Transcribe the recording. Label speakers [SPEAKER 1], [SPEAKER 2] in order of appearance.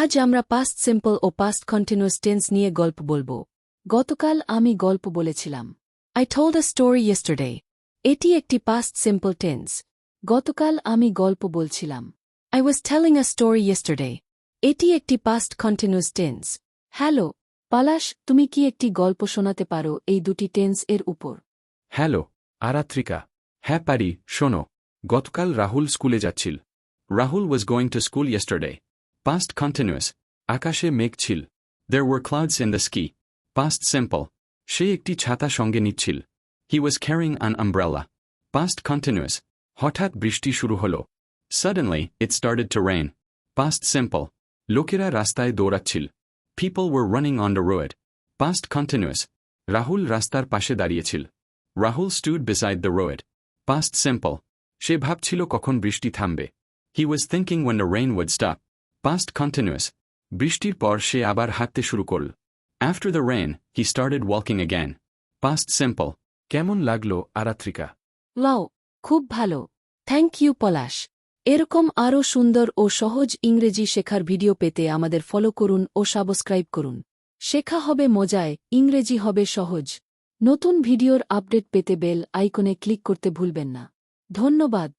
[SPEAKER 1] আজ আমরা past simple ও past continuous tense নিয়ে গল্প বলবো। গতকাল আমি গল্প বলেছিলাম। I told a story yesterday. এটি একটি পাস্ট সিম্পল টেন্স। গতকাল আমি গল্প বলছিলাম। I was telling a story yesterday. এটি একটি পাস্ট কন্টিনিউয়াস টেন্স। হ্যালো পলাশ, তুমি কি একটি গল্প শোনাতে পারো এই দুটি টেন্স এর উপর?
[SPEAKER 2] হ্যালো আরাত্রিকা, হ্যাঁ পারি। শোনো, গতকাল রাহুল স্কুলে যাচ্ছিল। Rahul was going to school yesterday. Past continuous, আকাশে মেঘ ছিল। There were clouds in the sky. Past simple, সে একটি ছাতা সঙ্গে নিচ্ছিল। He was carrying an umbrella. Past continuous, হঠাৎ বৃষ্টি শুরু হলো। Suddenly, it started to rain. Past simple, লোকেরা রাস্তায় দৌড়াচ্ছিল। People were running on the road. Past continuous, Rahul রাস্তার পাশে দাঁড়িয়েছিল। Rahul stood beside the road. Past simple, সে ভাবছিল কখন বৃষ্টি থামবে। He was thinking when the rain would stop. Past continuous, বৃষ্টির পর সে আবার হাঁটতে শুরু করল। After the rain, he started walking again. Past simple, কেমন লাগলো আরাত্রিকা?
[SPEAKER 1] ওয়াও, খুব ভালো। থ্যাংক ইউ পলাশ। এরকম আরও সুন্দর ও সহজ ইংরেজি শেখার ভিডিও পেতে আমাদের ফলো করুন ও সাবস্ক্রাইব করুন। শেখা হবে মজায়, ইংরেজি হবে সহজ। নতুন ভিডিওর আপডেট পেতে বেল আইকনে ক্লিক করতে ভুলবেন না। ধন্যবাদ।